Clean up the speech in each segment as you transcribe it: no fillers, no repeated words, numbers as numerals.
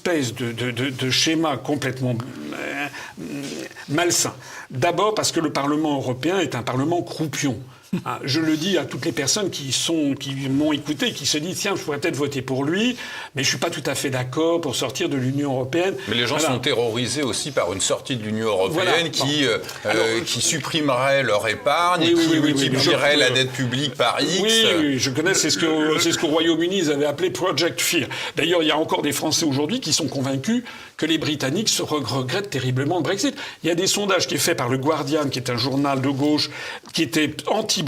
espèce de schéma complètement malsain. D'abord parce que le Parlement européen est un Parlement croupion. Je le dis à toutes les personnes qui m'ont écouté, qui se disent tiens, je pourrais peut-être voter pour lui, mais je suis pas tout à fait d'accord pour sortir de l'Union européenne. Mais les gens sont terrorisés aussi par une sortie de l'Union européenne qui supprimerait leur épargne et qui multiplierait la dette publique par X. Oui, je connais, c'est ce qu'au Royaume-Uni ils avaient appelé Project Fear. D'ailleurs, il y a encore des Français aujourd'hui qui sont convaincus que les Britanniques se regrettent terriblement le Brexit. Il y a des sondages qui est fait par le Guardian, qui est un journal de gauche, qui était anti-Brexit,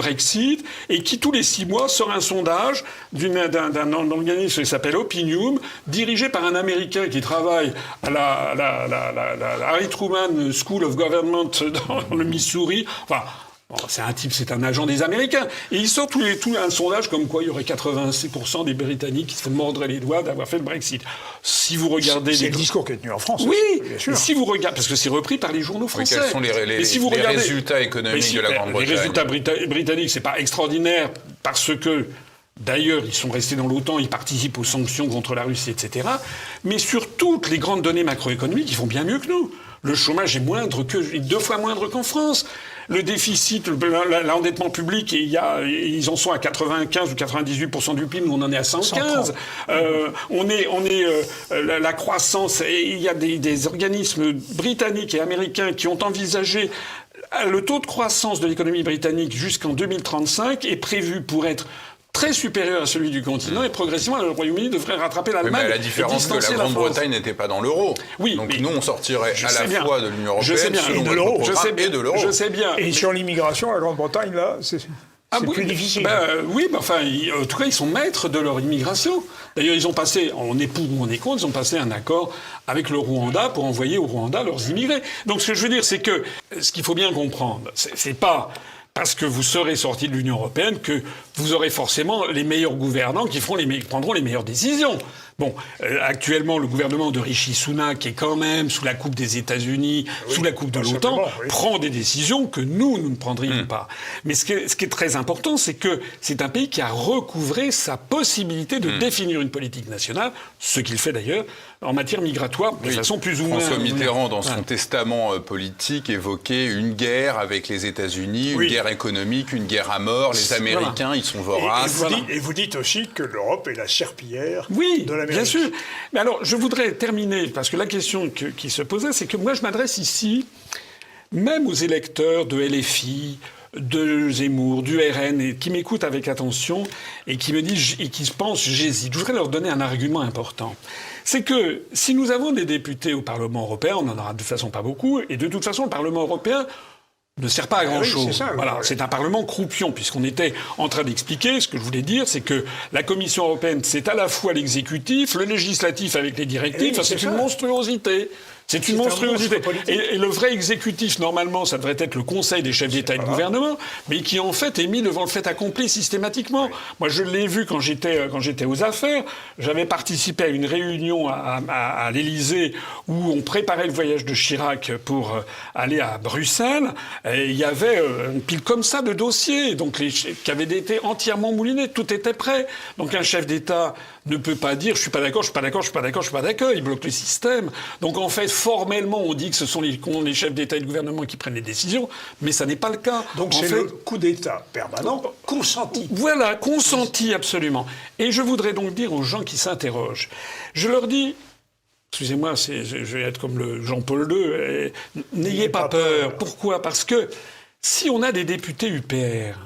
et qui, tous les 6 mois, sort un sondage d'un organisme qui s'appelle Opinium, dirigé par un Américain qui travaille à la Harry Truman School of Government dans le Missouri. Enfin, bon, c'est un agent des Américains. Et il sort tout un sondage comme quoi il y aurait 86% des Britanniques qui se mordraient les doigts d'avoir fait le Brexit. Si vous regardez... C'est le discours qui est tenu en France. Oui, bien sûr. Si vous regardez, parce que c'est repris par les journaux français. Quels sont les résultats économiques de la Grande-Bretagne? Les résultats britanniques, c'est pas extraordinaire parce que... D'ailleurs, ils sont restés dans l'OTAN, ils participent aux sanctions contre la Russie, etc. Mais sur toutes les grandes données macroéconomiques, ils font bien mieux que nous. Le chômage est 2 fois moindre qu'en France. Le déficit, l'endettement public, ils en sont à 95 ou 98% du PIB, nous on en est à 115. La croissance, il y a des organismes britanniques et américains qui ont envisagé le taux de croissance de l'économie britannique jusqu'en 2035 est prévu pour être très supérieur à celui du continent et progressivement le Royaume-Uni devrait rattraper l'Allemagne. Mais la différence que la Grande-Bretagne n'était pas dans l'euro. Oui, donc nous on sortirait à la fois de l'Union européenne et de l'euro. Et de l'euro. Je sais bien. Et sur l'immigration, la Grande-Bretagne là, c'est plus difficile. En tout cas, ils sont maîtres de leur immigration. D'ailleurs, ils ont passé, on est pour ou on est contre, ils ont passé un accord avec le Rwanda pour envoyer au Rwanda leurs immigrés. Donc, ce que je veux dire, c'est que ce qu'il faut bien comprendre, c'est pas parce que vous serez sorti de l'Union européenne que vous aurez forcément les meilleurs gouvernants qui prendront les meilleures décisions. Bon, actuellement, le gouvernement de Rishi Sunak, qui est quand même sous la coupe des États-Unis, sous la coupe de l'OTAN, prend des décisions que nous ne prendrions pas. Mais ce qui est très important, c'est que c'est un pays qui a recouvré sa possibilité de définir une politique nationale, ce qu'il fait d'ailleurs en matière migratoire, de façon plus ou moins... François Mitterrand, dans son testament politique, évoquait une guerre avec les États-Unis, une guerre économique, une guerre à mort. Les Américains, ils sont voraces. Et vous dites aussi que l'Europe est la serpillière de l'Amérique. Bien sûr. Mais alors, je voudrais terminer, parce que la question qui se posait, c'est que moi, je m'adresse ici, même aux électeurs de LFI, de Zemmour, du RN, et qui m'écoutent avec attention et qui me disent, et qui pensent, j'hésite. Je voudrais leur donner un argument important. C'est que si nous avons des députés au Parlement européen, on n'en aura de toute façon pas beaucoup, et de toute façon, le Parlement européen ne sert pas à grand-chose. C'est un Parlement croupion, puisqu'on était en train d'expliquer. Ce que je voulais dire, c'est que la Commission européenne, c'est à la fois l'exécutif, le législatif avec les directives. C'est une monstruosité. C'est une monstruosité. Et le vrai exécutif, normalement, ça devrait être le Conseil des chefs d'État et de gouvernement, mais qui, en fait, est mis devant le fait accompli systématiquement. Moi, je l'ai vu quand j'étais aux affaires. J'avais participé à une réunion à l'Élysée où on préparait le voyage de Chirac pour aller à Bruxelles. Et il y avait une pile comme ça de dossiers, donc qui avaient été entièrement moulinés. Tout était prêt. Donc un chef d'État ne peut pas dire « je suis pas d'accord, je suis pas d'accord, je suis pas d'accord, je suis pas d'accord ». Il bloque le système. Donc en fait, formellement, on dit que ce sont les chefs d'État et de gouvernement qui prennent les décisions, mais ça n'est pas le cas. Donc c'est le coup d'État permanent consenti. Voilà, consenti absolument. Et je voudrais donc dire aux gens qui s'interrogent, je leur dis, excusez-moi, je vais être comme le Jean-Paul II, n'ayez pas peur. Pourquoi ? Parce que si on a des députés UPR,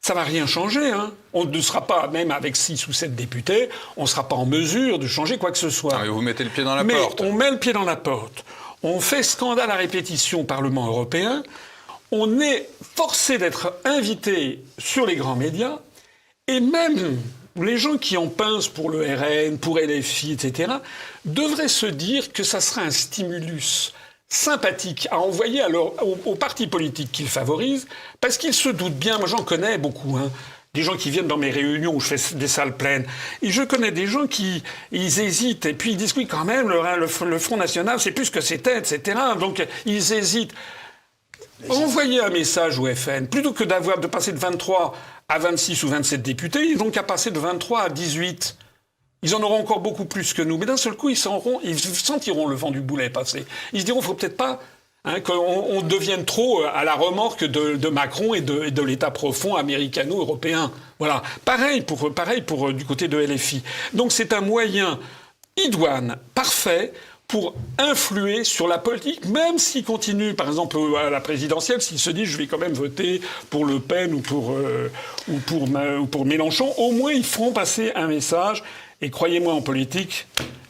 ça va rien changer, hein. On ne sera pas, même avec 6 ou 7 députés, on ne sera pas en mesure de changer quoi que ce soit. Mais vous mettez le pied dans la porte. On met le pied dans la porte. On fait scandale à répétition au Parlement européen. On est forcé d'être invité sur les grands médias. Et même les gens qui en pincent pour le RN, pour LFI, etc., devraient se dire que ça sera un stimulus sympathique à envoyer aux partis politiques qu'ils favorisent, parce qu'ils se doutent bien, moi j'en connais beaucoup, hein, des gens qui viennent dans mes réunions où je fais des salles pleines, et je connais des gens qui ils hésitent, et puis ils disent oui quand même, le Front National c'est plus ce que c'était, etc. Donc ils hésitent. Envoyez un message au FN, plutôt que de passer de 23 à 26 ou 27 députés, ils n'ont qu'à passer de 23 à 18. Ils en auront encore beaucoup plus que nous. Mais d'un seul coup, ils sentiront le vent du boulet passer. Ils se diront, faut peut-être pas qu'on devienne trop à la remorque de Macron et de l'État profond américano-européen. Voilà. Pareil pour du côté de LFI. Donc c'est un moyen idoine, parfait, pour influer sur la politique, même s'il continue, par exemple, à la présidentielle, s'il se dit « je vais quand même voter pour Le Pen ou pour Mélenchon », au moins ils feront passer un message. Et croyez-moi, en politique,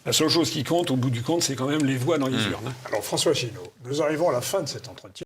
la seule chose qui compte, au bout du compte, c'est quand même les voix dans les urnes. Alors François Asselineau, nous arrivons à la fin de cet entretien.